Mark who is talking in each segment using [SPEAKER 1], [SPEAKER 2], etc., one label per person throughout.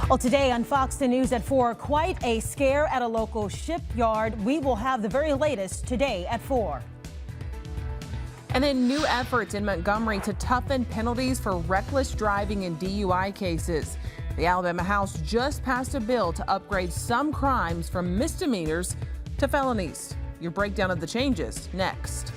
[SPEAKER 1] Well, today on Fox 10 News at 4, quite a scare at a local shipyard. We will have the very latest today at 4.
[SPEAKER 2] And then new efforts in Montgomery to toughen penalties for reckless driving in DUI cases. The Alabama House just passed a bill to upgrade some crimes from misdemeanors to felonies. Your breakdown of the changes next.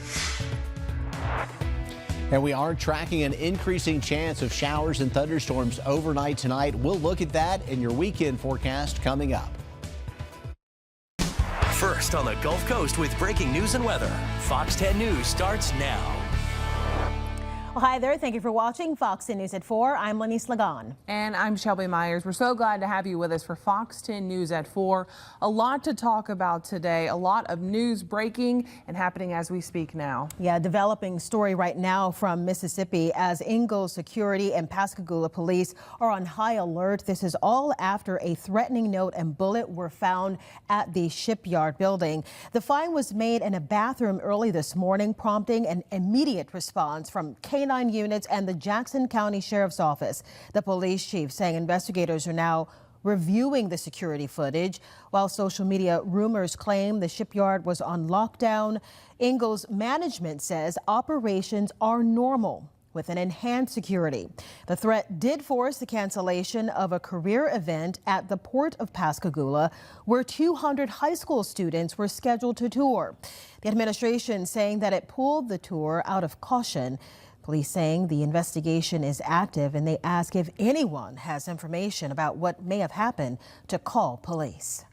[SPEAKER 3] And we are tracking an increasing chance of showers and thunderstorms overnight tonight. We'll look at that in your weekend forecast coming up.
[SPEAKER 4] First on the Gulf Coast with breaking news and weather. Fox 10 News starts now.
[SPEAKER 1] Well, hi there. Thank you for watching Fox 10 News at 4. I'm Lenice Lagan.
[SPEAKER 2] And I'm Shelby Myers. We're so glad to have you with us for Fox 10 News at 4. A lot to talk about today. A lot of news breaking and happening as we speak now.
[SPEAKER 1] Yeah, developing story right now from Mississippi as Ingalls Security and Pascagoula Police are on high alert. This is all after a threatening note and bullet were found at the shipyard building. The find was made in a bathroom early this morning, prompting an immediate response from K9 units and the Jackson County Sheriff's Office. The police chief saying investigators are now reviewing the security footage. While social media rumors claim the shipyard was on lockdown, Ingalls management says operations are normal with an enhanced security. The threat did force the cancellation of a career event at the Port of Pascagoula, where 200 high school students were scheduled to tour. The administration saying that it pulled the tour out of caution. Police saying the investigation is active and they ask if anyone has information about what may have happened to call police.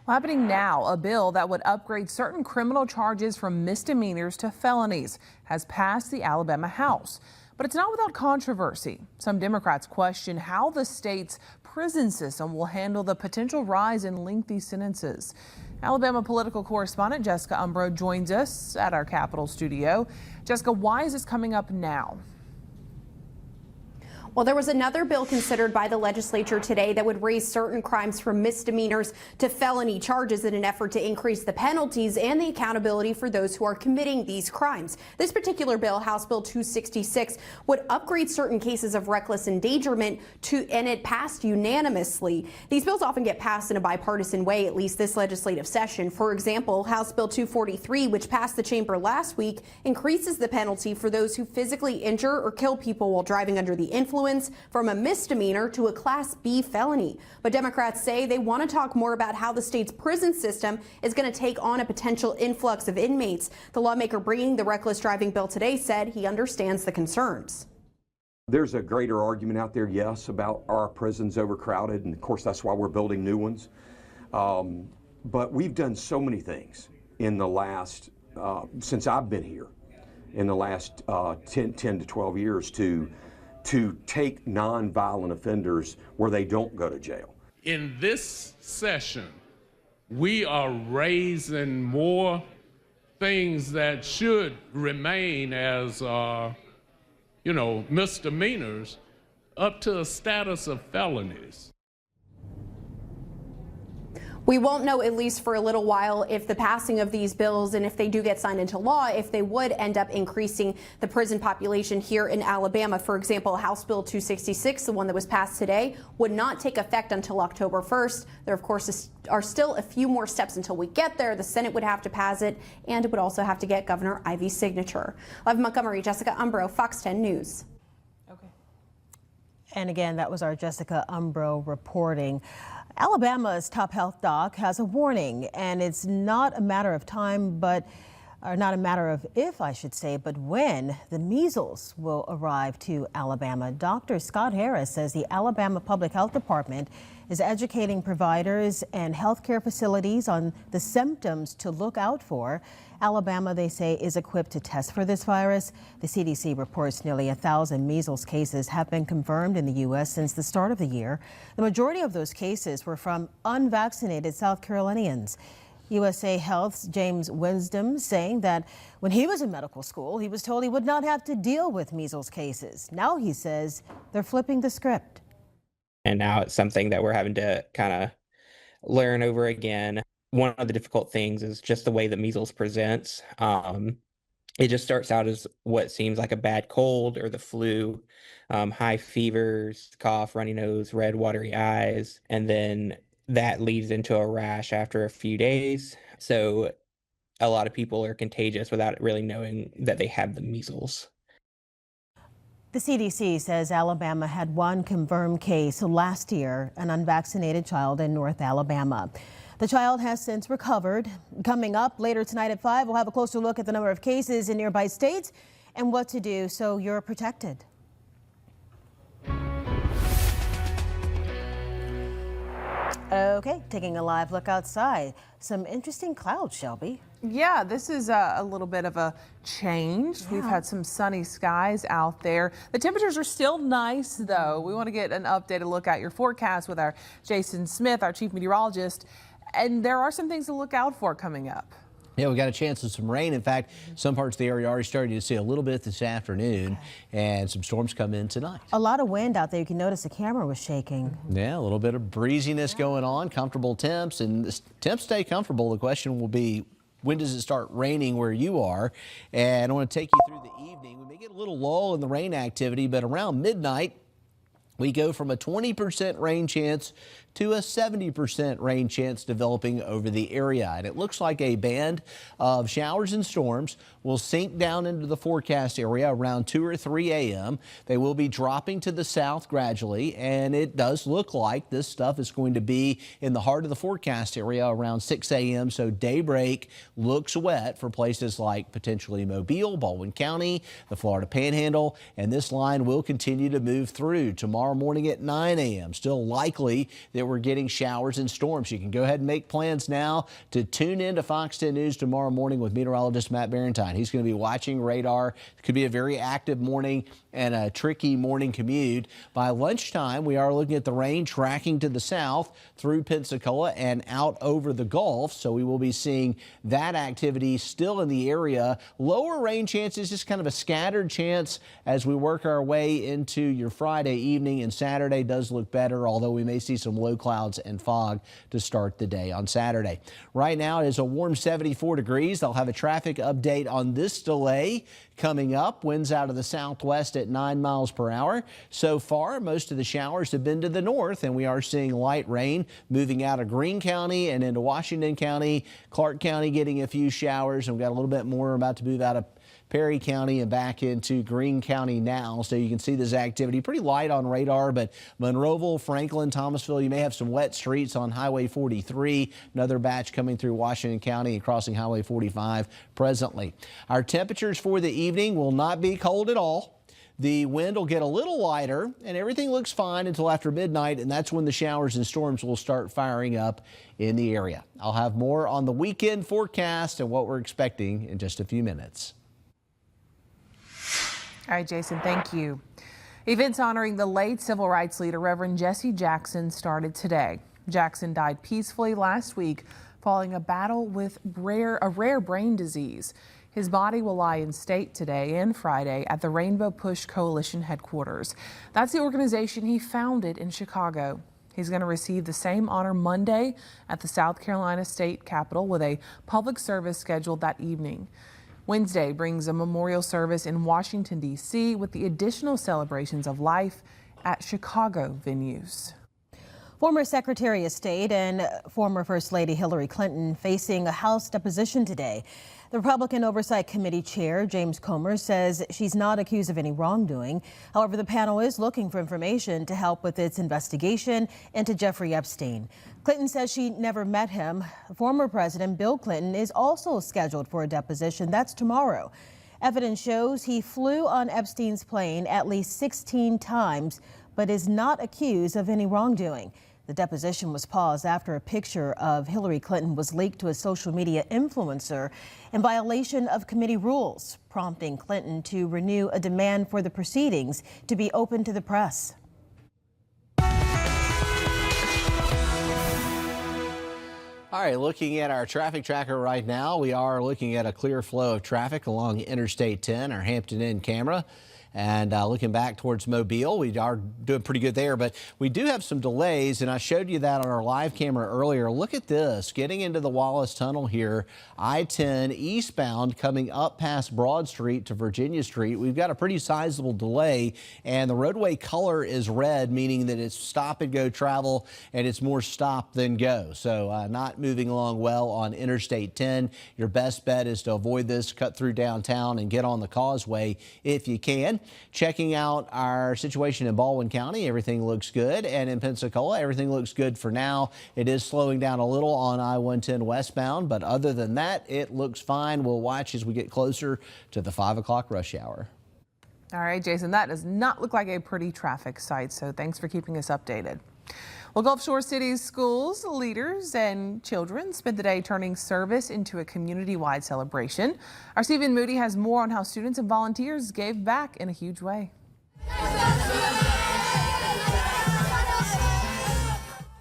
[SPEAKER 2] Well, happening now, a bill that would upgrade certain criminal charges from misdemeanors to felonies has passed the Alabama House. But it's not without controversy. Some Democrats question how the state's prison system will handle the potential rise in lengthy sentences. Alabama political correspondent Jessica Umbro joins us at our Capitol studio. Jessica, why is this coming up now?
[SPEAKER 5] Well, there was another bill considered by the legislature today that would raise certain crimes from misdemeanors to felony charges in an effort to increase the penalties and the accountability for those who are committing these crimes. This particular bill, House Bill 266, would upgrade certain cases of reckless endangerment and it passed unanimously. These bills often get passed in a bipartisan way, at least this legislative session. For example, House Bill 243, which passed the chamber last week, increases the penalty for those who physically injure or kill people while driving under the influence from a misdemeanor to a Class B felony. But Democrats say they want to talk more about how the state's prison system is going to take on a potential influx of inmates. The lawmaker bringing the reckless driving bill today said he understands the concerns.
[SPEAKER 6] There's a greater argument out there, yes, about our prisons overcrowded, and of course that's why we're building new ones. But we've done so many things in the last, since I've been here, in the last 10 to 12 years to take nonviolent offenders where they don't go to jail.
[SPEAKER 7] In this session, we are raising more things that should remain as, misdemeanors up to a status of felonies.
[SPEAKER 5] We won't know, at least for a little while, if the passing of these bills and if they do get signed into law, if they would end up increasing the prison population here in Alabama. For example, House Bill 266, the one that was passed today, would not take effect until October 1st. There, of course, are still a few more steps until we get there. The Senate would have to pass it, and it would also have to get Governor Ivey's signature. Live in Montgomery, Jessica Umbro, Fox 10 News.
[SPEAKER 1] Okay. And again, that was our Jessica Umbro reporting. Alabama's top health doc has a warning, and it's not a matter of time, or not a matter of if, I should say, but when the measles will arrive to Alabama. Dr. Scott Harris says the Alabama Public Health Department is educating providers and healthcare facilities on the symptoms to look out for. Alabama, they say, is equipped to test for this virus. The CDC reports nearly 1,000 measles cases have been confirmed in the U.S. since the start of the year. The majority of those cases were from unvaccinated South Carolinians. USA Health's James Wisdom saying that when he was in medical school, he was told he would not have to deal with measles cases. Now he says they're flipping the script.
[SPEAKER 8] And now it's something that we're having to kind of learn over again. One of the difficult things is just the way that measles presents. it just starts out as what seems like a bad cold or the flu, high fevers, cough, runny nose, red, watery eyes, and then that leads into a rash after a few days. So a lot of people are contagious without really knowing that they have the measles.
[SPEAKER 1] The CDC says Alabama had one confirmed case last year, an unvaccinated child in North Alabama. The child has since recovered. Coming up later tonight at 5, we'll have a closer look at the number of cases in nearby states and what to do so you're protected. Okay, taking a live look outside. Some interesting clouds, Shelby.
[SPEAKER 2] Yeah, this is a little bit of a change. We've had some sunny skies out there. The temperatures are still nice, though. We want to get an updated look at your forecast with our Jason Smith, our chief meteorologist. And there are some things to look out for coming up.
[SPEAKER 3] Yeah, we got a chance of some rain. In fact, some parts of the area are already starting to see a little bit this afternoon, and some storms come in tonight.
[SPEAKER 1] A lot of wind out there. You can notice the camera was shaking.
[SPEAKER 3] Yeah, a little bit of breeziness going on, comfortable temps, and the temps stay comfortable. The question will be, when does it start raining where you are? And I want to take you through the evening. We may get a little lull in the rain activity, but around midnight, we go from a 20% rain chance to a 70% rain chance developing over the area. And it looks like a band of showers and storms will sink down into the forecast area around 2 or 3 a.m. They will be dropping to the south gradually, and it does look like this stuff is going to be in the heart of the forecast area around 6 a.m. So daybreak looks wet for places like potentially Mobile, Baldwin County, the Florida Panhandle, and this line will continue to move through tomorrow morning at 9 a.m. Still likely that we're getting showers and storms. You can go ahead and make plans now to tune in to Fox 10 News tomorrow morning with meteorologist Matt Barentine. He's going to be watching radar. It could be a very active morning and a tricky morning commute. By lunchtime, we are looking at the rain tracking to the south through Pensacola and out over the Gulf. So we will be seeing that activity still in the area. Lower rain chances, just kind of a scattered chance as we work our way into your Friday evening, and Saturday does look better, although we may see some low clouds and fog to start the day on Saturday. Right now it is a warm 74 degrees. I'll have a traffic update on this delay coming up. Winds out of the southwest at 9 miles per hour. So far, most of the showers have been to the north, and we are seeing light rain moving out of Greene County and into Washington County. Clark County getting a few showers, and we've got a little bit more about to move out of Perry County and back into Greene County now. So you can see this activity pretty light on radar, but Monroeville, Franklin, Thomasville, you may have some wet streets on Highway 43. Another batch coming through Washington County and crossing Highway 45 presently. Our temperatures for the evening will not be cold at all. The wind will get a little lighter, and everything looks fine until after midnight, and that's when the showers and storms will start firing up in the area. I'll have more on the weekend forecast and what we're expecting in just a few minutes.
[SPEAKER 2] All right, Jason, thank you. Events honoring the late civil rights leader, Reverend Jesse Jackson, started today. Jackson died peacefully last week following a battle with a rare brain disease. His body will lie in state today and Friday at the Rainbow Push Coalition headquarters. That's the organization he founded in Chicago. He's going to receive the same honor Monday at the South Carolina State Capitol with a public service scheduled that evening. Wednesday brings a memorial service in Washington, D.C. with the additional celebrations of life at Chicago venues.
[SPEAKER 1] Former Secretary of State and former First Lady Hillary Clinton facing a House deposition today. The Republican Oversight Committee Chair, James Comer, says she's not accused of any wrongdoing. However, the panel is looking for information to help with its investigation into Jeffrey Epstein. Clinton says she never met him. Former President Bill Clinton is also scheduled for a deposition. That's tomorrow. Evidence shows he flew on Epstein's plane at least 16 times, but is not accused of any wrongdoing. The deposition was paused after a picture of Hillary Clinton was leaked to a social media influencer in violation of committee rules, prompting Clinton to renew a demand for the proceedings to be open to the press.
[SPEAKER 3] All right, looking at our traffic tracker right now, we are looking at a clear flow of traffic along Interstate 10, our Hampton Inn camera. And looking back towards Mobile, we are doing pretty good there, but we do have some delays, and I showed you that on our live camera earlier. Look at this, getting into the Wallace Tunnel here, I-10 eastbound coming up past Broad Street to Virginia Street. We've got a pretty sizable delay, and the roadway color is red, meaning that it's stop and go travel, and it's more stop than go. So not moving along well on Interstate 10. Your best bet is to avoid this, cut through downtown and get on the causeway if you can. Checking out our situation in Baldwin County, everything looks good, and in Pensacola, everything looks good for now. It is slowing down a little on I-110 westbound, but other than that, it looks fine. We'll watch as we get closer to the 5 o'clock rush hour.
[SPEAKER 2] All right, Jason, that does not look like a pretty traffic sight, so thanks for keeping us updated. Well, Gulf Shore City's schools, leaders, and children spent the day turning service into a community-wide celebration. Our Stephen Moody has more on how students and volunteers gave back in a huge way.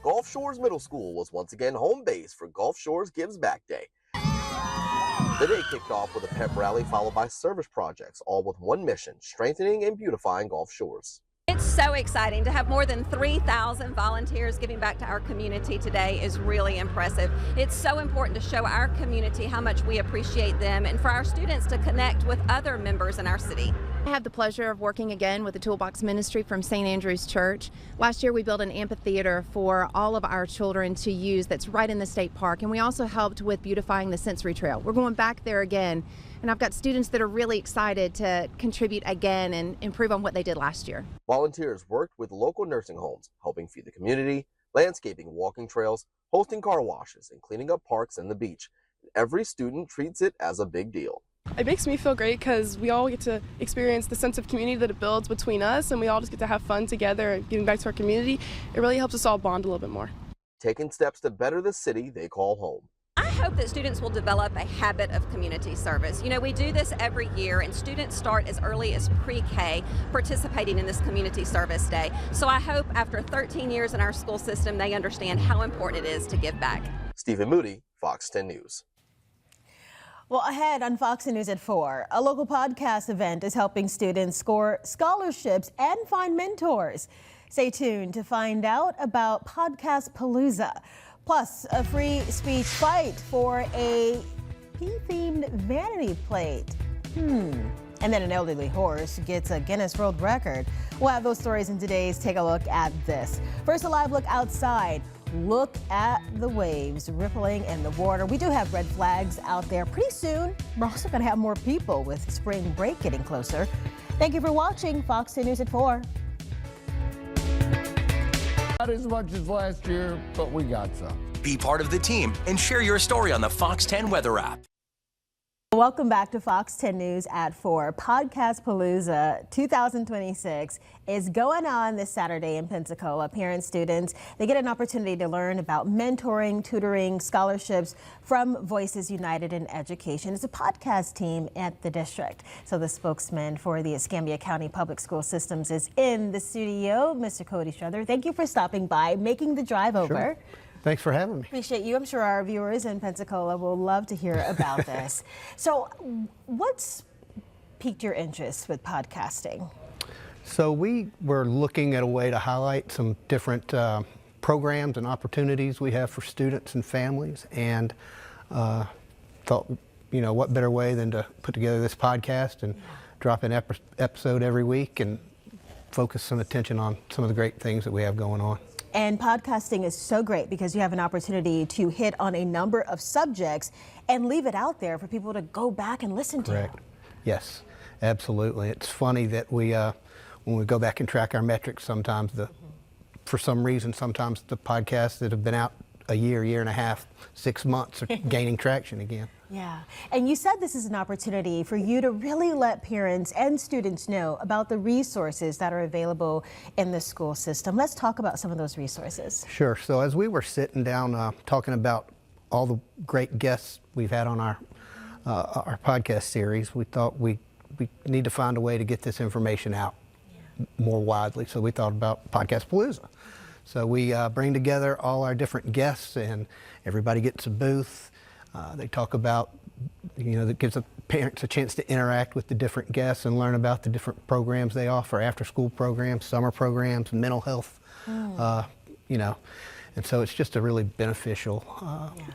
[SPEAKER 9] Gulf Shores Middle School was once again home base for Gulf Shores Gives Back Day. The day kicked off with a pep rally followed by service projects, all with one mission: strengthening and beautifying Gulf Shores.
[SPEAKER 10] It's so exciting to have more than 3,000 volunteers giving back to our community today is really impressive. It's so important to show our community how much we appreciate them and for our students to connect with other members in our city.
[SPEAKER 11] I have the pleasure of working again with the Toolbox Ministry from St. Andrew's Church. Last year we built an amphitheater for all of our children to use that's right in the state park, and we also helped with beautifying the Sensory Trail. We're going back there again, and I've got students that are really excited to contribute again and improve on what they did last year.
[SPEAKER 9] Volunteers worked with local nursing homes, helping feed the community, landscaping walking trails, hosting car washes, and cleaning up parks and the beach. Every student treats it as a big deal.
[SPEAKER 12] It makes me feel great because we all get to experience the sense of community that it builds between us, and we all just get to have fun together and giving back to our community. It really helps us all bond a little bit more.
[SPEAKER 9] Taking steps to better the city they call home.
[SPEAKER 10] I hope that students will develop a habit of community service. You know, we do this every year, and students start as early as pre-K participating in this community service day. So I hope after 13 years in our school system, they understand how important it is to give back.
[SPEAKER 9] Stephen Moody, Fox 10 News.
[SPEAKER 1] Well, ahead on Fox News at 4, a local podcast event is helping students score scholarships and find mentors. Stay tuned to find out about Podcast Palooza. Plus, a free speech fight for a pea-themed vanity plate. And then an elderly horse gets a Guinness World Record. We'll have those stories in today's Take a Look at This. First, a live look outside. Look at the waves rippling in the water. We do have red flags out there. Pretty soon, we're also going to have more people with spring break getting closer. Thank you for watching Fox 10 News at 4.
[SPEAKER 13] Not as much as last year, but we got some.
[SPEAKER 4] Be part of the team and share your story on the Fox 10 weather app.
[SPEAKER 1] Welcome back to Fox 10 News at 4. Podcast Palooza 2026 is going on this Saturday in Pensacola. Parents, students, they get an opportunity to learn about mentoring, tutoring, scholarships from Voices United in Education. It's a podcast team at the district. So the spokesman for the Escambia County Public School Systems is in the studio, Mr. Cody Strother. Thank you for stopping by, making the drive over.
[SPEAKER 14] Sure. Thanks for having me.
[SPEAKER 1] Appreciate you. I'm sure our viewers in Pensacola will love to hear about this. So what's piqued your interest with podcasting?
[SPEAKER 14] So we were looking at a way to highlight some different programs and opportunities we have for students and families, and thought, you know, what better way than to put together this podcast and drop an episode every week and focus some attention on some of the great things that we have going on.
[SPEAKER 1] And podcasting is so great because you have an opportunity to hit on a number of subjects and leave it out there for people to go back and listen to.
[SPEAKER 14] Correct. Yes, absolutely. It's funny that we, when we go back and track our metrics, sometimes for some reason, sometimes the podcasts that have been out a year, year and a half, 6 months are gaining traction again.
[SPEAKER 1] Yeah, and you said this is an opportunity for you to really let parents and students know about the resources that are available in the school system. Let's talk about some of those resources.
[SPEAKER 14] Sure. So as we were sitting down talking about all the great guests we've had on our podcast series, we thought we need to find a way to get this information out more widely. So we thought about Podcast Palooza. So we bring together all our different guests, and everybody gets a booth. They talk about that gives the parents a chance to interact with the different guests and learn about the different programs they offer, after-school programs, summer programs, mental health, and so it's just a really beneficial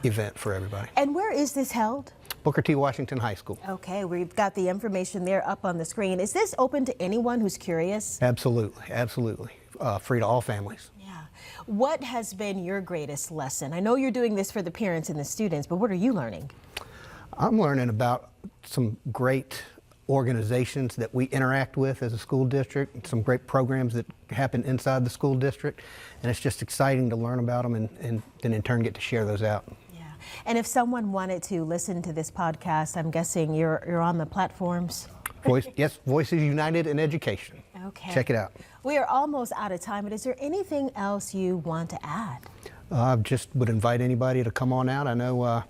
[SPEAKER 14] event for everybody.
[SPEAKER 1] And where is this held?
[SPEAKER 14] Booker T. Washington High School.
[SPEAKER 1] Okay, we've got the information there up on the screen. Is this open to anyone who's curious?
[SPEAKER 14] Absolutely, absolutely. Free to all families.
[SPEAKER 1] Yeah. What has been your greatest lesson? I know you're doing this for the parents and the students, but what are you learning?
[SPEAKER 14] I'm learning about some great organizations that we interact with as a school district, some great programs that happen inside the school district, and it's just exciting to learn about them and then in turn get to share those out.
[SPEAKER 1] Yeah. And if someone wanted to listen to this podcast, I'm guessing you're on the platforms?
[SPEAKER 14] Yes, Voices United in Education.
[SPEAKER 1] Okay.
[SPEAKER 14] Check it out.
[SPEAKER 1] We are almost out of time, but is there anything else you want to add?
[SPEAKER 14] I just would invite anybody to come on out. I know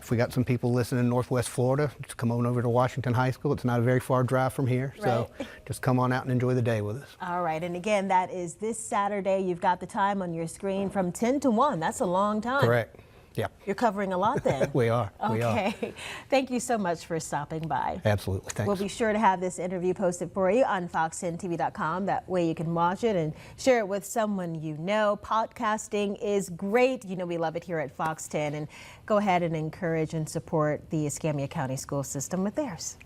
[SPEAKER 14] if we got some people listening in Northwest Florida, just come on over to Washington High School. It's not a very far drive from here, so just come on out and enjoy the day with us.
[SPEAKER 1] All right, and again, that is this Saturday. You've got the time on your screen from 10 to 1. That's a long time.
[SPEAKER 14] Correct. Yeah.
[SPEAKER 1] You're covering a lot then.
[SPEAKER 14] We are.
[SPEAKER 1] Okay. Thank you so much for stopping by.
[SPEAKER 14] Absolutely. Thanks.
[SPEAKER 1] We'll be sure to have this interview posted for you on fox10tv.com. That way you can watch it and share it with someone you know. Podcasting is great. You know we love it here at Fox 10. And go ahead and encourage and support the Escambia County school system with theirs.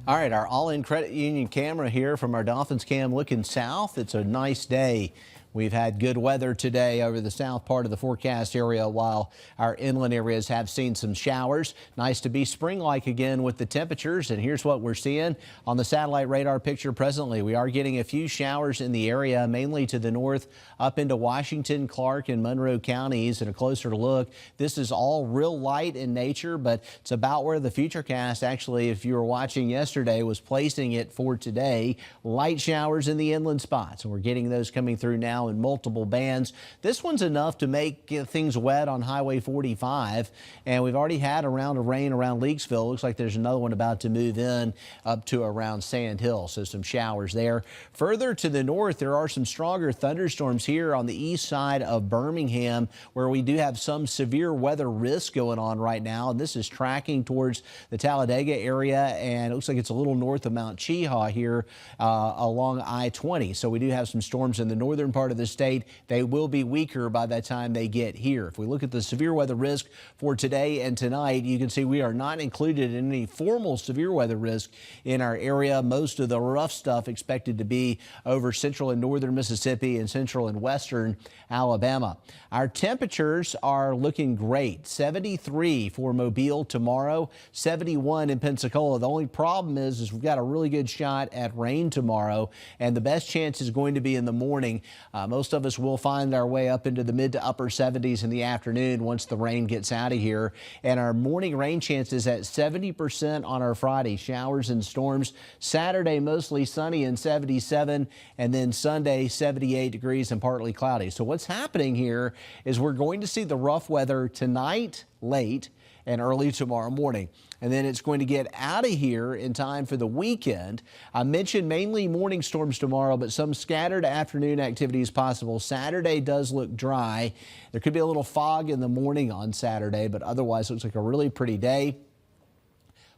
[SPEAKER 3] All right, our All-In Credit Union camera here from our Dolphins cam looking south. It's a nice day. We've had good weather today over the south part of the forecast area, while our inland areas have seen some showers. Nice to be spring-like again with the temperatures, and here's what we're seeing on the satellite radar picture presently. We are getting a few showers in the area, mainly to the north up into Washington, Clark, and Monroe counties. And a closer look, this is all real light in nature, but it's about where the Futurecast, actually, if you were watching yesterday, was placing it for today. Light showers in the inland spots, and we're getting those coming through now in multiple bands. This one's enough to make things wet on Highway 45, and we've already had a round of rain around Leakesville. Looks like there's another one about to move in up to around Sand Hill, so some showers there. Further to the north, there are some stronger thunderstorms here on the east side of Birmingham, where we do have some severe weather risk going on right now, and this is tracking towards the Talladega area, and it looks like it's a little north of Mount Cheaha here along I-20. So we do have some storms in the northern part of the state. They will be weaker by the time they get here. If we look at the severe weather risk for today and tonight, you can see we are not included in any formal severe weather risk in our area. Most of the rough stuff expected to be over central and northern Mississippi and central and western Alabama. Our temperatures are looking great. 73 for Mobile tomorrow, 71 in Pensacola. The only problem is we've got a really good shot at rain tomorrow, and the best chance is going to be in the morning. Most of us will find our way up into the mid to upper 70s in the afternoon once the rain gets out of here. And our morning rain chances at 70% on our Friday. Showers and storms. Saturday mostly sunny and 77, and then Sunday 78 degrees and partly cloudy. So what's happening here is we're going to see the rough weather tonight, late, and early tomorrow morning. And then it's going to get out of here in time for the weekend. I mentioned mainly morning storms tomorrow, but some scattered afternoon activities possible. Saturday does look dry. There could be a little fog in the morning on Saturday, but otherwise it looks like a really pretty day.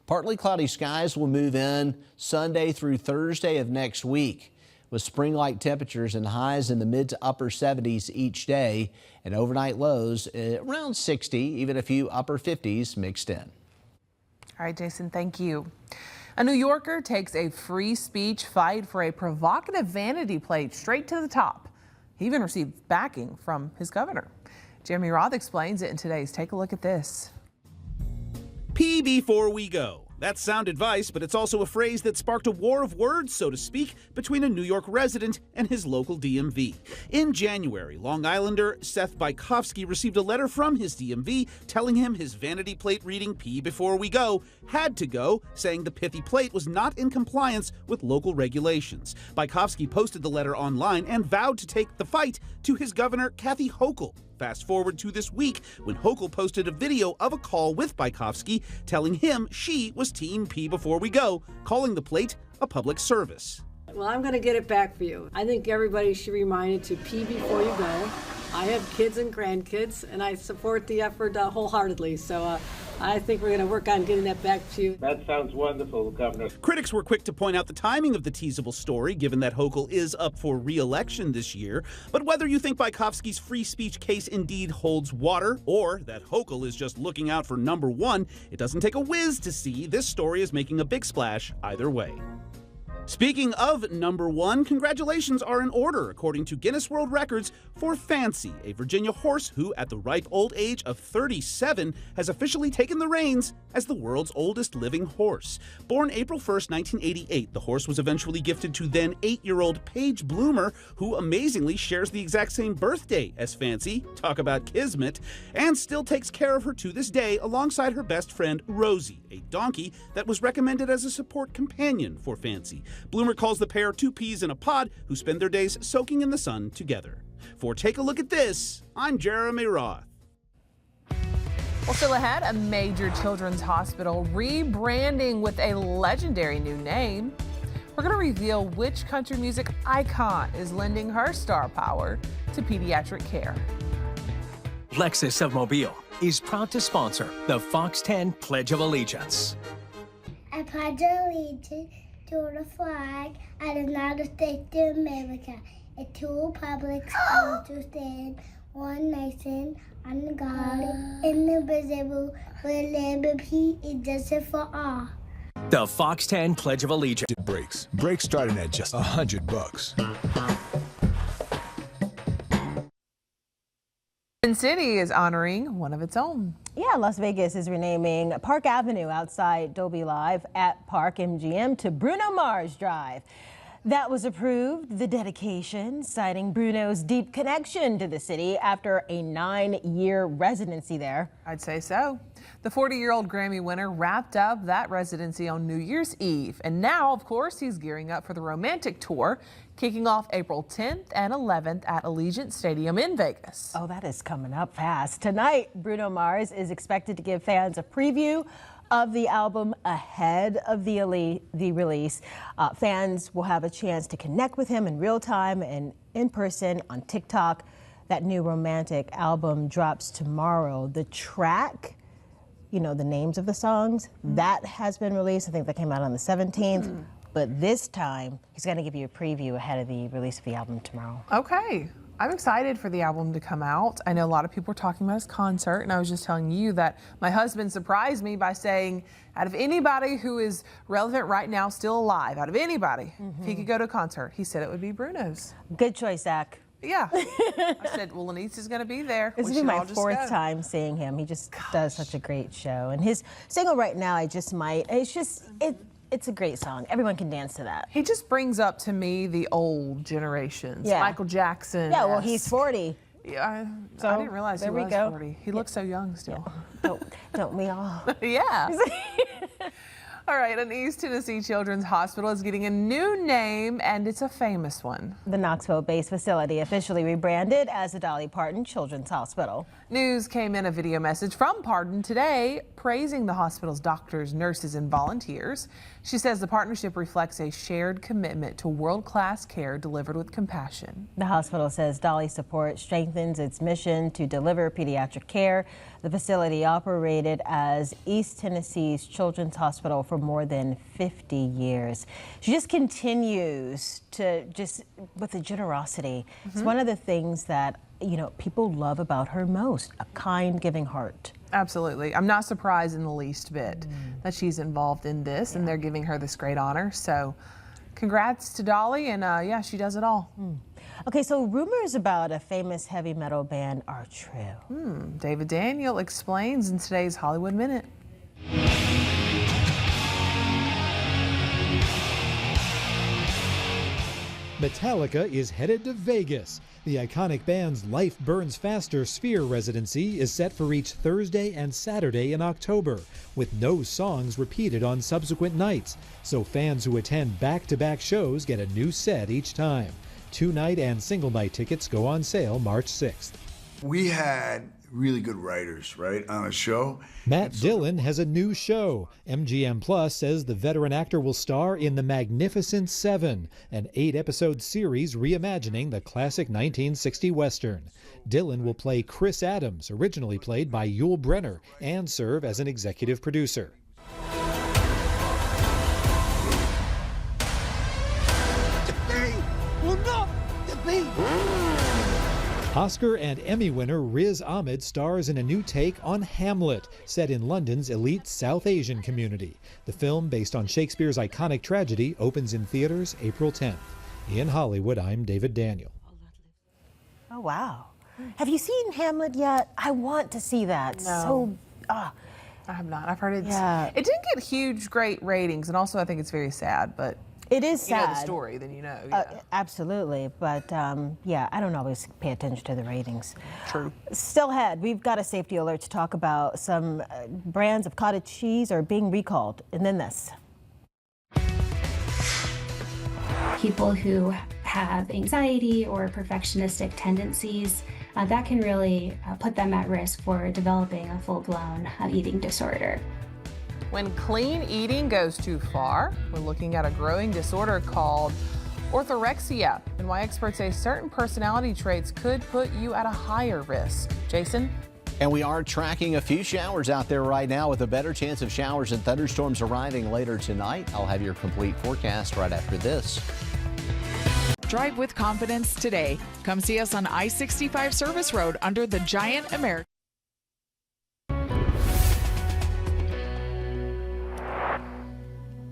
[SPEAKER 3] Partly cloudy skies will move in Sunday through Thursday of next week, with spring-like temperatures and highs in the mid to upper 70s each day, and overnight lows around 60, even a few upper 50s mixed in.
[SPEAKER 2] All right, Jason, thank you. A New Yorker takes a free speech fight for a provocative vanity plate straight to the top. He even received backing from his governor. Jeremy Roth explains it in today's Take a Look at This.
[SPEAKER 15] Pee before we go. That's sound advice, but it's also a phrase that sparked a war of words, so to speak, between a New York resident and his local DMV. In January, Long Islander Seth Bykofsky received a letter from his DMV telling him his vanity plate reading "Pee before we go" had to go, saying the pithy plate was not in compliance with local regulations. Bykofsky posted the letter online and vowed to take the fight to his governor, Kathy Hochul. Fast forward to this week, when Hochul posted a video of a call with Bykofsky telling him she was Team Pee before we go, calling the plate a public service.
[SPEAKER 16] Well, I'm going to get it back for you. I think everybody should be reminded to pee before you go. I have kids and grandkids, and I support the effort wholeheartedly. So I think we're going to work on getting that back to you.
[SPEAKER 17] That sounds wonderful, Governor.
[SPEAKER 15] Critics were quick to point out the timing of the teasable story, given that Hochul is up for re-election this year. But whether you think Bykofsky's free speech case indeed holds water, or that Hochul is just looking out for number one, it doesn't take a whiz to see this story is making a big splash either way. Speaking of number one, congratulations are in order, according to Guinness World Records, for Fancy, a Virginia horse who, at the ripe old age of 37, has officially taken the reins as the world's oldest living horse. Born April 1st, 1988, the horse was eventually gifted to then 8-year-old Paige Bloomer, who amazingly shares the exact same birthday as Fancy, talk about kismet, and still takes care of her to this day alongside her best friend Rosie, a donkey that was recommended as a support companion for Fancy. Bloomer calls the pair two peas in a pod who spend their days soaking in the sun together. For Take a Look at This, I'm Jeremy Roth.
[SPEAKER 2] Well, still ahead, a major children's hospital rebranding with a legendary new name. We're going to reveal which country music icon is lending her star power to pediatric care.
[SPEAKER 4] Lexus of Mobile is proud to sponsor the Fox 10 Pledge of Allegiance.
[SPEAKER 18] I pledge allegiance to the flag of the United States of America and to the republic to stand one nation under God, indivisible, with liberty and justice for all.
[SPEAKER 4] The Fox 10 Pledge of Allegiance.
[SPEAKER 19] Brakes starting at just $100.
[SPEAKER 2] Sin City is honoring one of its own.
[SPEAKER 1] Yeah, Las Vegas is renaming Park Avenue outside Dolby Live at Park MGM to Bruno Mars Drive. That was approved, the dedication, citing Bruno's deep connection to the city after a 9-year residency there.
[SPEAKER 2] I'd say so. The 40-year-old Grammy winner wrapped up that residency on New Year's Eve. And now, of course, he's gearing up for the romantic tour, kicking off April 10th and 11th at Allegiant Stadium in Vegas.
[SPEAKER 1] Oh, that is coming up fast. Tonight, Bruno Mars is expected to give fans a preview of the album ahead of the release. Fans will have a chance to connect with him in real time and in person on TikTok. That new romantic album drops tomorrow. The track, you know, the names of the songs, that has been released. I think that came out on the 17th. But this time, he's going to give you a preview ahead of the release of the album tomorrow.
[SPEAKER 2] Okay. I'm excited for the album to come out. I know a lot of people are talking about his concert, and I was just telling you that my husband surprised me by saying, out of anybody who is relevant right now, still alive, out of anybody, if he could go to a concert, he said it would be Bruno's.
[SPEAKER 1] Good choice, Zach.
[SPEAKER 2] Yeah. I said, well, Lenise is going to be there.
[SPEAKER 1] This will be my 4th time seeing him. He just does such a great show. And his single right now, I Just Might, it's a great song. Everyone can dance to that.
[SPEAKER 2] He just brings up to me the old generations.
[SPEAKER 1] Yeah.
[SPEAKER 2] Michael Jackson.
[SPEAKER 1] Yeah, well, he's 40.
[SPEAKER 2] Yeah,
[SPEAKER 1] So,
[SPEAKER 2] I didn't realize he
[SPEAKER 1] there we
[SPEAKER 2] was
[SPEAKER 1] go.
[SPEAKER 2] 40. He looks so young still.
[SPEAKER 1] Yeah. Don't we all?
[SPEAKER 2] Yeah. All right, an East Tennessee Children's Hospital is getting a new name, and it's a famous one.
[SPEAKER 1] The Knoxville-based facility officially rebranded as the Dolly Parton Children's Hospital.
[SPEAKER 2] News came in a video message from Parton today praising the hospital's doctors, nurses, and volunteers. She says the partnership reflects a shared commitment to world-class care delivered with compassion.
[SPEAKER 1] The hospital says Dolly support strengthens its mission to deliver pediatric care. The facility operated as East Tennessee's Children's Hospital for more than 50 years. She just continues to with the generosity. It's one of the things that, you know, people love about her most, a kind, giving heart.
[SPEAKER 2] Absolutely. I'm not surprised in the least bit that she's involved in this, and they're giving her this great honor. So congrats to Dolly, and yeah, she does it all.
[SPEAKER 1] Okay, so rumors about a famous heavy metal band are true.
[SPEAKER 2] David Daniel explains in today's Hollywood Minute.
[SPEAKER 20] Metallica is headed to Vegas. The iconic band's Life Burns Faster Sphere residency is set for each Thursday and Saturday in October, with no songs repeated on subsequent nights, so fans who attend back-to-back shows get a new set each time. 2-night and single-night tickets go on sale March 6th.
[SPEAKER 21] We had really good writers, right, on a show.
[SPEAKER 20] Matt Dillon has a new show. MGM Plus says the veteran actor will star in The Magnificent Seven, an 8-episode series reimagining the classic 1960 Western. Dillon will play Chris Adams, originally played by Yul Brynner, and serve as an executive producer. Oscar and Emmy winner Riz Ahmed stars in a new take on Hamlet, set in London's elite South Asian community. The film, based on Shakespeare's iconic tragedy, opens in theaters April 10th. In Hollywood, I'm David Daniel.
[SPEAKER 1] Oh, wow. Have you seen Hamlet yet? I want to see that.
[SPEAKER 2] No. I have not. I've heard it didn't get huge, great ratings, and also I think it's very sad, but
[SPEAKER 1] it is
[SPEAKER 2] sad. You know the
[SPEAKER 1] sad.
[SPEAKER 2] story, then you know.
[SPEAKER 1] Absolutely, but yeah, I don't always pay attention to the ratings.
[SPEAKER 2] True.
[SPEAKER 1] Still ahead, we've got a safety alert to talk about. Some brands of cottage cheese are being recalled, and then this.
[SPEAKER 22] People who have anxiety or perfectionistic tendencies, that can really put them at risk for developing a full-blown eating disorder.
[SPEAKER 2] When clean eating goes too far, we're looking at a growing disorder called orthorexia, and why experts say certain personality traits could put you at a higher risk. Jason?
[SPEAKER 3] And we are tracking a few showers out there right now, with a better chance of showers and thunderstorms arriving later tonight. I'll have your complete forecast right after this.
[SPEAKER 23] Drive with confidence today. Come see us on I-65 Service Road under the giant American.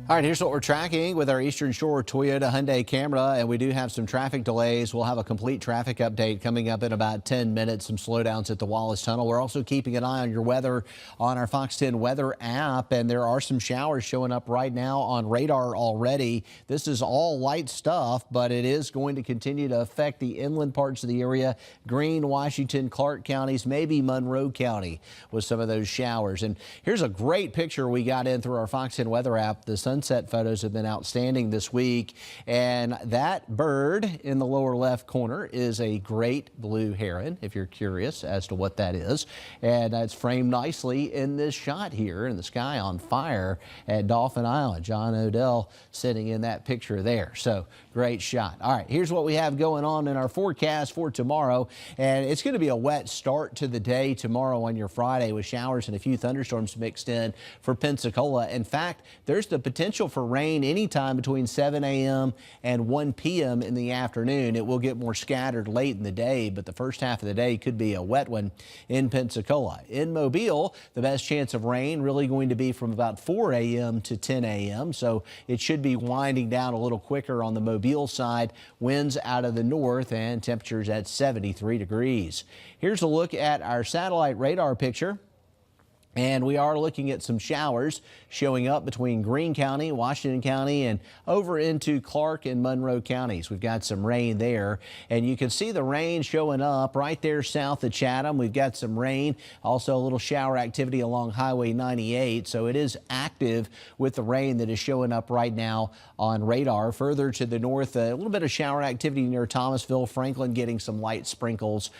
[SPEAKER 3] All right, here's what we're tracking with our Eastern Shore Toyota Hyundai camera, and we do have some traffic delays. We'll have a complete traffic update coming up in about 10 minutes, some slowdowns at the Wallace Tunnel. We're also keeping an eye on your weather on our Fox 10 weather app, and there are some showers showing up right now on radar already. This is all light stuff, but it is going to continue to affect the inland parts of the area, Greene, Washington, Clark counties, maybe Monroe County with some of those showers. And here's a great picture we got in through our Fox 10 weather app. The sunset photos have been outstanding this week, and that bird in the lower left corner is a great blue heron, if you're curious as to what that is, and it's framed nicely in this shot here in the sky on fire at Dauphin Island. John Odell sitting in that picture there, so great shot. All right, here's what we have going on in our forecast for tomorrow, and it's going to be a wet start to the day tomorrow on your Friday, with showers and a few thunderstorms mixed in for Pensacola. In fact, there's the potential for rain anytime between 7 a.m. and 1 p.m. in the afternoon. It will get more scattered late in the day, but the first half of the day could be a wet one in Pensacola. In Mobile, the best chance of rain really going to be from about 4 a.m. to 10 a.m., so it should be winding down a little quicker on the Mobile side. Winds out of the north and temperatures at 73 degrees. Here's a look at our satellite radar picture. And we are looking at some showers showing up between Greene County, Washington County, and over into Clark and Monroe counties. We've got some rain there, and you can see the rain showing up right there south of Chatham. We've got some rain, also a little shower activity along Highway 98, so it is active with the rain that is showing up right now on radar. Further to the north, a little bit of shower activity near Thomasville, Franklin getting some light sprinkles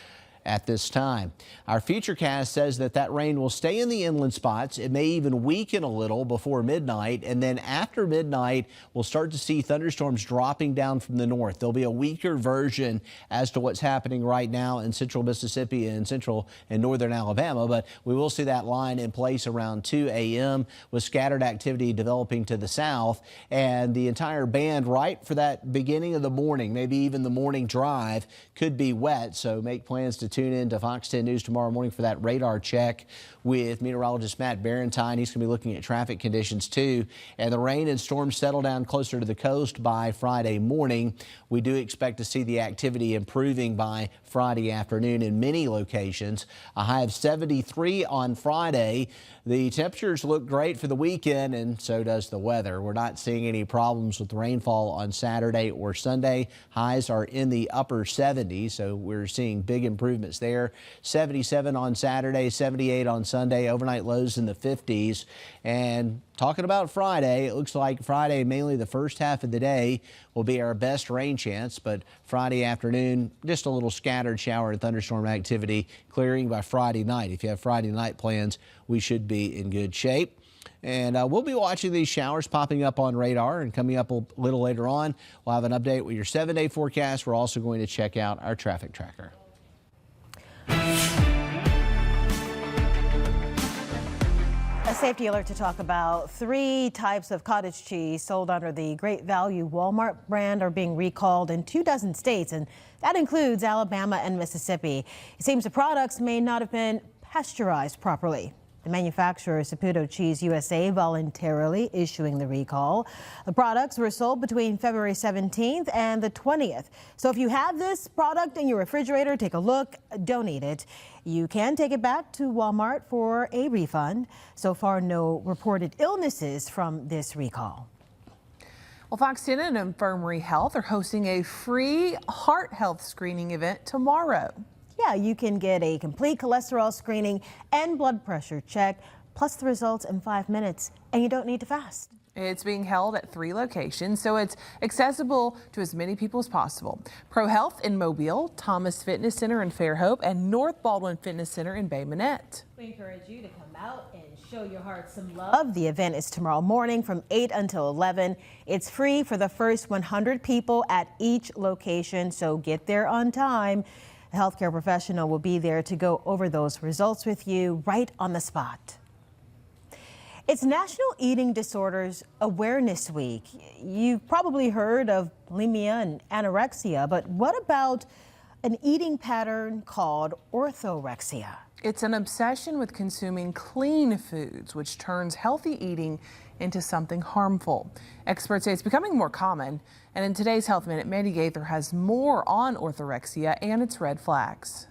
[SPEAKER 3] at this time. Our Futurecast says that rain will stay in the inland spots. It may even weaken a little before midnight, and then after midnight, we'll start to see thunderstorms dropping down from the north. There'll be a weaker version as to what's happening right now in central Mississippi and central and northern Alabama, but we will see that line in place around 2 a.m. with scattered activity developing to the south, and the entire band right for that beginning of the morning, maybe even the morning drive, could be wet, so make plans to tune in to Fox 10 News tomorrow morning for that radar check with meteorologist Matt Barentine. He's going to be looking at traffic conditions too. And the rain and storms settle down closer to the coast by Friday morning. We do expect to see the activity improving by Friday afternoon in many locations. A high of 73 on Friday. The temperatures look great for the weekend, and so does the weather. We're not seeing any problems with rainfall on Saturday or Sunday. Highs are in the upper 70s, so we're seeing big improvements improvements there. 77 on Saturday, 78 on Sunday, overnight lows in the 50s. And talking about Friday, it looks like Friday, mainly the first half of the day, will be our best rain chance. But Friday afternoon, just a little scattered shower and thunderstorm activity, clearing by Friday night. If you have Friday night plans, we should be in good shape. And we'll be watching these showers popping up on radar, and coming up a little later on, we'll have an update with your 7-day forecast. We're also going to check out our traffic tracker.
[SPEAKER 1] A safety alert to talk about. 3 types of cottage cheese sold under the Great Value Walmart brand are being recalled in 24 states, and that includes Alabama and Mississippi. It seems the products may not have been pasteurized properly. The manufacturer, Saputo Cheese USA, voluntarily issuing the recall. The products were sold between February 17th and the 20th. So if you have this product in your refrigerator, take a look, don't eat it. You can take it back to Walmart for a refund. So far, no reported illnesses from this recall.
[SPEAKER 2] Well, Fox 10 and Infirmary Health are hosting a free heart health screening event tomorrow.
[SPEAKER 1] Yeah, you can get a complete cholesterol screening and blood pressure check, plus the results in 5 minutes, and you don't need to fast.
[SPEAKER 2] It's being held at 3 locations, so it's accessible to as many people as possible. Pro Health in Mobile, Thomas Fitness Center in Fairhope, and North Baldwin Fitness Center in Bay Minette.
[SPEAKER 1] We encourage you to come out and show your heart some love. The event is tomorrow morning from 8 until 11. It's free for the first 100 people at each location, so get there on time. A healthcare professional will be there to go over those results with you right on the spot. It's National Eating Disorders Awareness Week. You've probably heard of bulimia and anorexia, but what about an eating pattern called orthorexia?
[SPEAKER 2] It's an obsession with consuming clean foods, which turns healthy eating into something harmful. Experts say it's becoming more common. And in today's Health Minute, Mandy Gaither has more on orthorexia and its red flags.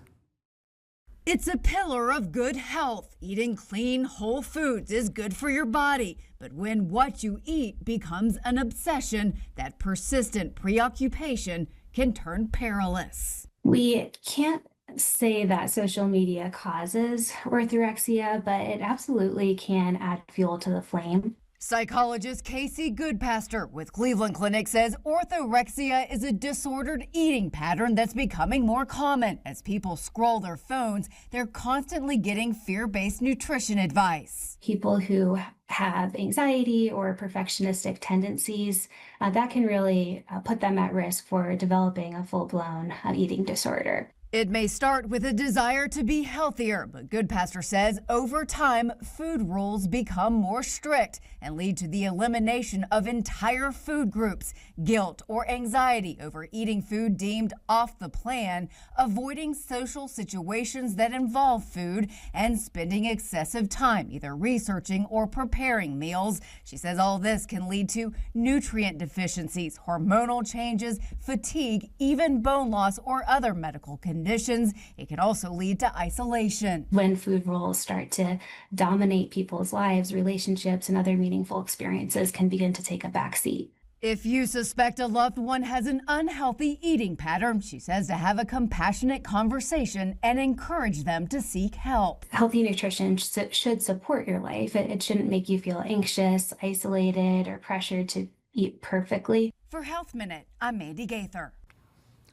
[SPEAKER 5] It's a pillar of good health. Eating clean, whole foods is good for your body. But when what you eat becomes an obsession, that persistent preoccupation can turn perilous.
[SPEAKER 22] We can't say that social media causes orthorexia, but it absolutely can add fuel to the flame.
[SPEAKER 5] Psychologist Casey Goodpaster with Cleveland Clinic says orthorexia is a disordered eating pattern that's becoming more common. As people scroll their phones, they're constantly getting fear-based nutrition advice.
[SPEAKER 22] People who have anxiety or perfectionistic tendencies, that can really put them at risk for developing a full-blown eating disorder.
[SPEAKER 5] It may start with a desire to be healthier, but Goodpaster says over time, food rules become more strict and lead to the elimination of entire food groups, guilt or anxiety over eating food deemed off the plan, avoiding social situations that involve food, and spending excessive time either researching or preparing meals. She says all this can lead to nutrient deficiencies, hormonal changes, fatigue, even bone loss or other medical conditions. It can also lead to isolation.
[SPEAKER 22] When food rules start to dominate people's lives, relationships, and other meaningful experiences can begin to take a backseat.
[SPEAKER 5] If you suspect a loved one has an unhealthy eating pattern, she says to have a compassionate conversation and encourage them to seek help.
[SPEAKER 22] Healthy nutrition should support your life. It shouldn't make you feel anxious, isolated, or pressured to eat perfectly.
[SPEAKER 5] For Health Minute, I'm Mandy Gaither.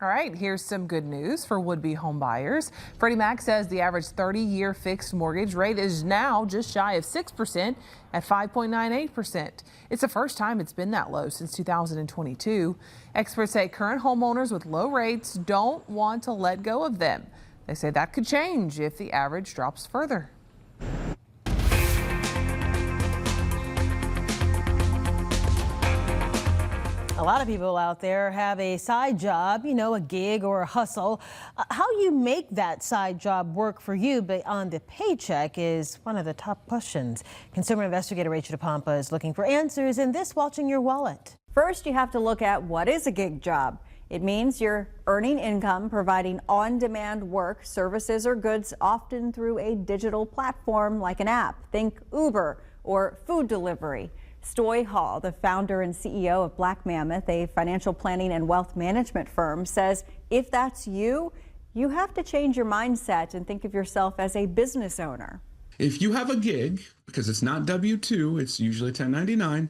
[SPEAKER 2] All right, here's some good news for would-be home buyers. Freddie Mac says the average 30-year fixed mortgage rate is now just shy of 6% at 5.98%. It's the first time it's been that low since 2022. Experts say current homeowners with low rates don't want to let go of them. They say that could change if the average drops further.
[SPEAKER 1] A lot of people out there have a side job, you know, a gig or a hustle. How you make that side job work for you beyond the paycheck is one of the top questions. Consumer investigator Rachel DePompa is looking for answers in this Watching Your Wallet.
[SPEAKER 6] First, you have to look at what is a gig job. It means you're earning income, providing on-demand work, services, or goods, often through a digital platform like an app. Think Uber or food delivery. Stoy Hall, the founder and CEO of Black Mammoth, a financial planning and wealth management firm, says if that's you, you have to change your mindset and think of yourself as a business owner.
[SPEAKER 7] If you have a gig, because it's not W-2, it's usually 1099,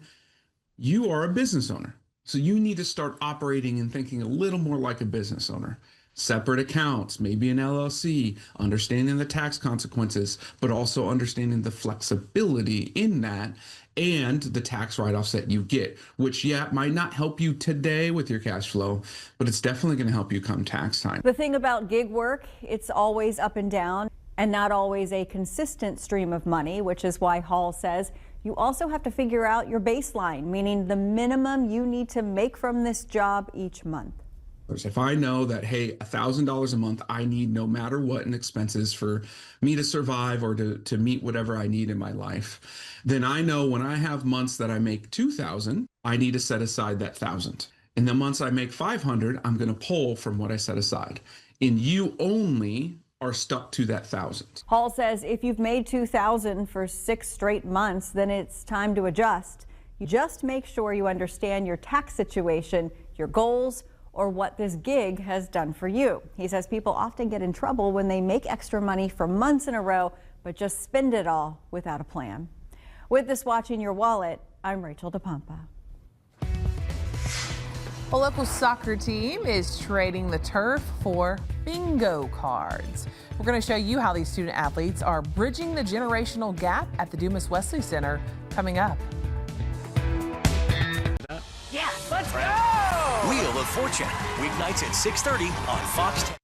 [SPEAKER 7] you are a business owner. So you need to start operating and thinking a little more like a business owner. Separate accounts, maybe an LLC, understanding the tax consequences, but also understanding the flexibility in that and the tax write-offs that you get, which, yeah, might not help you today with your cash flow, but it's definitely going to help you come tax time.
[SPEAKER 6] The thing about gig work, it's always up and down and not always a consistent stream of money, which is why Hall says you also have to figure out your baseline, meaning the minimum you need to make from this job each month.
[SPEAKER 7] If I know that, hey, $1,000 a month I need no matter what in expenses for me to survive or to meet whatever I need in my life, then I know when I have months that I make $2,000, I need to set aside that $1,000. In the months I make $500, I'm going to pull from what I set aside. And you only are stuck to that $1,000.
[SPEAKER 6] Hall says if you've made $2,000 for 6 straight months, then it's time to adjust. You just make sure you understand your tax situation, your goals, or what this gig has done for you. He says people often get in trouble when they make extra money for months in a row, but just spend it all without a plan. With this Watching Your Wallet, I'm Rachel DePompa.
[SPEAKER 2] A local soccer team is trading the turf for bingo cards. We're going to show you how these student athletes are bridging the generational gap at the Dumas Wesley Center coming up.
[SPEAKER 4] Yeah, let's go! Wheel of Fortune, weeknights at 6:30 on Fox 10.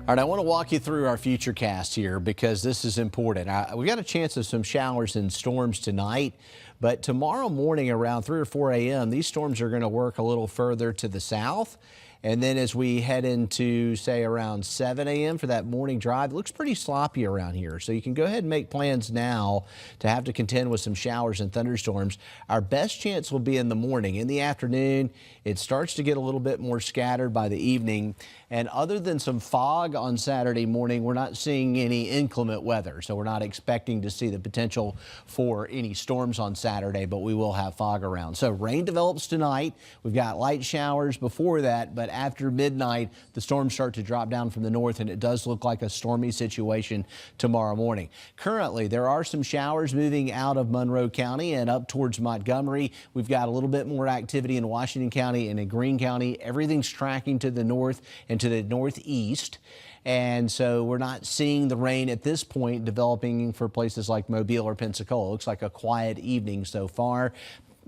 [SPEAKER 3] All right, I want to walk you through our future cast here because this is important. We got a chance of some showers and storms tonight, but tomorrow morning around 3 or 4 a.m., these storms are going to work a little further to the south. And then as we head into, say, around 7 a.m. for that morning drive, it looks pretty sloppy around here. So you can go ahead and make plans now to have to contend with some showers and thunderstorms. Our best chance will be in the morning. In the afternoon, it starts to get a little bit more scattered by the evening. And other than some fog on Saturday morning, we're not seeing any inclement weather. So we're not expecting to see the potential for any storms on Saturday, but we will have fog around. So rain develops tonight. We've got light showers before that, but after midnight, the storms start to drop down from the north, and it does look like a stormy situation tomorrow morning. Currently, there are some showers moving out of Monroe County and up towards Montgomery. We've got a little bit more activity in Washington County and in Greene County. Everything's tracking to the north and to the northeast. And so we're not seeing the rain at this point developing for places like Mobile or Pensacola. It looks like a quiet evening so far.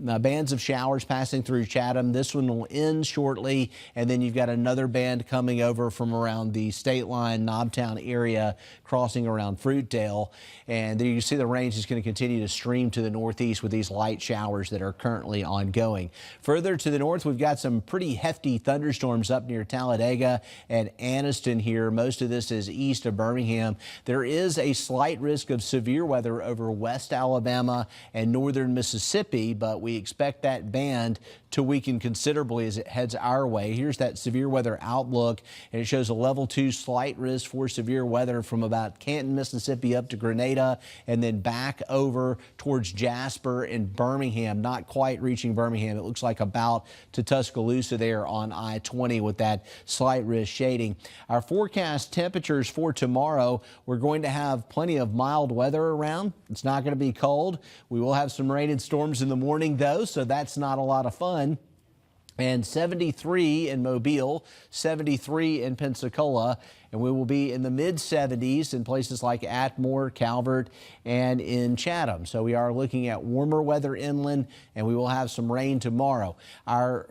[SPEAKER 3] Bands of showers passing through Chatham. This one will end shortly, and then you've got another band coming over from around the state line, Knobtown area, crossing around Fruitdale. And there you see the range is going to continue to stream to the northeast with these light showers that are currently ongoing. Further to the north, we've got some pretty hefty thunderstorms up near Talladega and Anniston here. Most of this is east of Birmingham. There is a slight risk of severe weather over west Alabama and northern Mississippi, but we expect that band to weaken considerably as it heads our way. Here's that severe weather outlook, and it shows a level 2 slight risk for severe weather from about Canton, Mississippi up to Grenada and then back over towards Jasper and Birmingham, not quite reaching Birmingham. It looks like about to Tuscaloosa there on I-20 with that slight risk shading. Our forecast temperatures for tomorrow, we're going to have plenty of mild weather around. It's not going to be cold. We will have some rain and storms in the morning though, so that's not a lot of fun. And 73 in Mobile, 73 in Pensacola, and we will be in the mid-70s in places like Atmore, Calvert, and in Chatham. So we are looking at warmer weather inland, and we will have some rain tomorrow. Our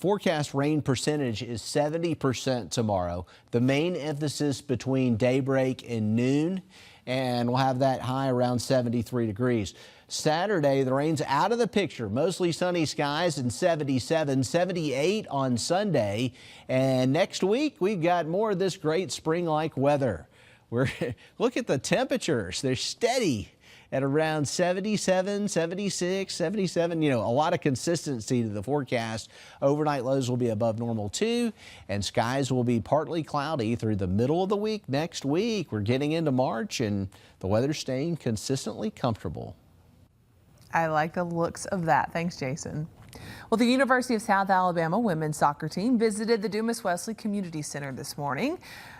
[SPEAKER 3] forecast rain percentage is 70% tomorrow. The main emphasis between daybreak and noon, and we'll have that high around 73 degrees. Saturday, the rain's out of the picture. Mostly sunny skies and 77, 78 on Sunday. And next week, we've got more of this great spring-like weather. Look at the temperatures. They're steady at around 77, 76, 77. You know, a lot of consistency to the forecast. Overnight lows will be above normal too, and skies will be partly cloudy through the middle of the week next week. We're getting into March, and the weather's staying consistently comfortable.
[SPEAKER 2] I like the looks of that. Thanks, Jason. Well, the University of South Alabama women's soccer team visited the Dumas Wesley Community Center this morning.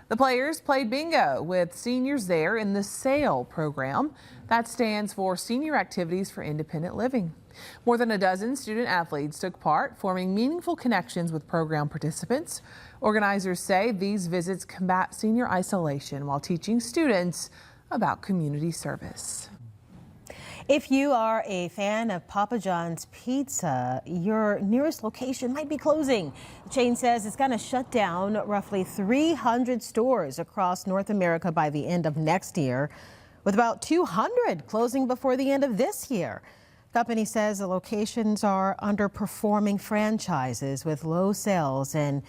[SPEAKER 2] The players played bingo with seniors there in the SAIL program. That stands for Senior Activities for Independent Living. More than a dozen student athletes took part, forming meaningful connections with program participants. Organizers say these visits combat senior isolation while teaching students about community service.
[SPEAKER 1] If you are a fan of Papa John's Pizza, your nearest location might be closing. The chain says it's going to shut down roughly 300 stores across North America by the end of next year, with about 200 closing before the end of this year. The company says the locations are underperforming franchises with low sales and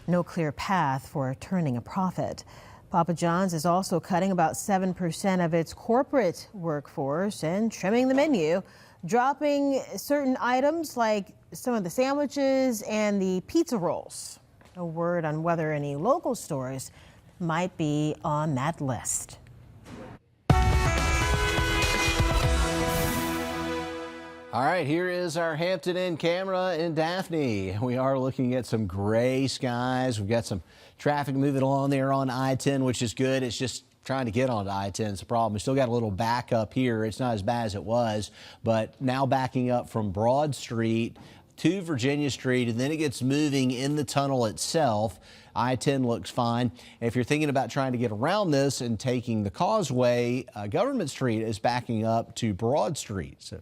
[SPEAKER 1] no clear path for turning a profit. Papa John's is also cutting about 7% of its corporate workforce and trimming the menu, dropping certain items like some of the sandwiches and the pizza rolls. No word on whether any local stores might be on that list.
[SPEAKER 3] All right, here is our Hampton Inn camera in Daphne. We are looking at some gray skies. We've got some traffic moving along there on I-10, which is good. It's just trying to get onto I-10 is the problem. We still got a little backup here. It's not as bad as it was, but now backing up from Broad Street to Virginia Street, and then it gets moving in the tunnel itself. I-10 looks fine. If you're thinking about trying to get around this and taking the causeway, Government Street is backing up to Broad Street. So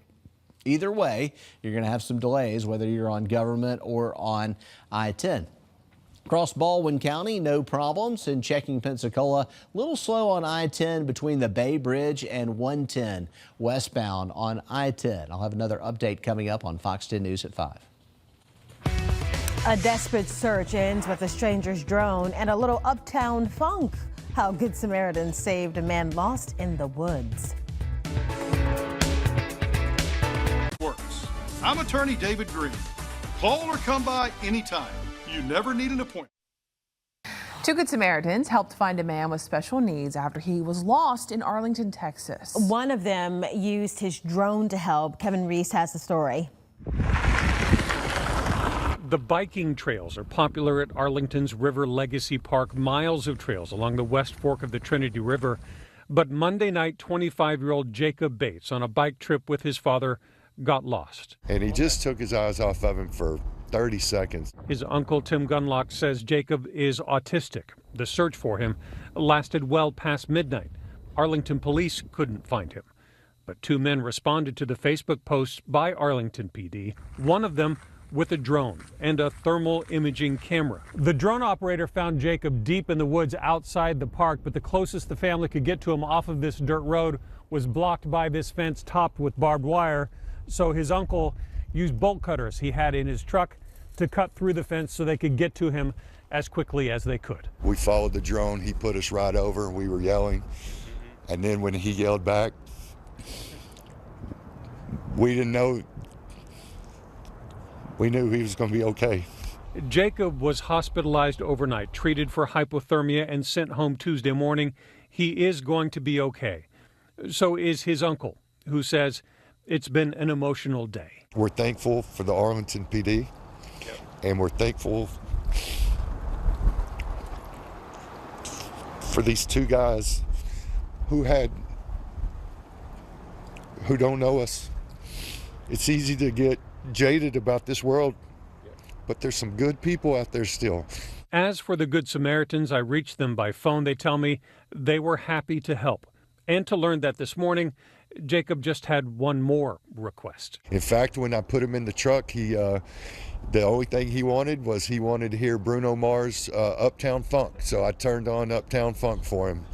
[SPEAKER 3] either way, you're going to have some delays, whether you're on Government or on I-10. Across Baldwin County, no problems. In checking Pensacola, a little slow on I-10 between the Bay Bridge and 110 westbound on I-10. I'll have another update coming up on Fox 10 News at 5.
[SPEAKER 1] A desperate search ends with a stranger's drone and a little uptown funk. How Good Samaritans saved a man lost in the woods.
[SPEAKER 8] I'm attorney David Green. Call or come by anytime. You never need an appointment.
[SPEAKER 2] Two Good Samaritans helped find a man with special needs after he was lost in Arlington, Texas.
[SPEAKER 1] One of them used his drone to help. Kevin Reese has the story.
[SPEAKER 11] The biking trails are popular at Arlington's River Legacy Park, miles of trails along the West Fork of the Trinity River. But Monday night, 25-year-old Jacob Bates, on a bike trip with his father, got lost.
[SPEAKER 12] And he just took his eyes off of him for 30 seconds.
[SPEAKER 11] His uncle Tim Gunlock says Jacob is autistic. The search for him lasted well past midnight. Arlington police couldn't find him. But two men responded to the Facebook post by Arlington PD, one of them with a drone and a thermal imaging camera. The drone operator found Jacob deep in the woods outside the park, but the closest the family could get to him off of this dirt road was blocked by this fence topped with barbed wire. So his uncle used bolt cutters he had in his truck to cut through the fence so they could get to him as quickly as they could.
[SPEAKER 12] We followed the drone. He put us right over. We were yelling. And then when he yelled back, we didn't know. We knew he was going to be okay.
[SPEAKER 11] Jacob was hospitalized overnight, treated for hypothermia, and sent home Tuesday morning. He is going to be okay. So is his uncle, who says it's been an emotional day.
[SPEAKER 12] We're thankful for the Arlington PD, and we're thankful for these two guys who don't know us. It's easy to get jaded about this world, but there's some good people out there still.
[SPEAKER 11] As for the Good Samaritans, I reached them by phone. They tell me they were happy to help, and to learn that this morning Jacob just had one more request.
[SPEAKER 12] In fact, when I put him in the truck, the only thing he wanted to hear Bruno Mars' Uptown Funk. So I turned on Uptown Funk for him.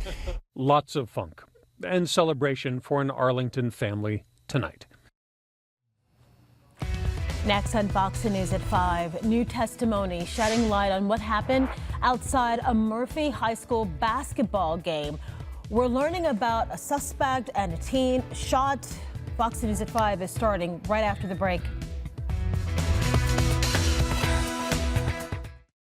[SPEAKER 11] Lots of funk and celebration for an Arlington family tonight.
[SPEAKER 1] Next on Fox News at 5, new testimony shedding light on what happened outside a Murphy High School basketball game. We're learning about a suspect and a teen shot. Fox News at 5 is starting right after the break.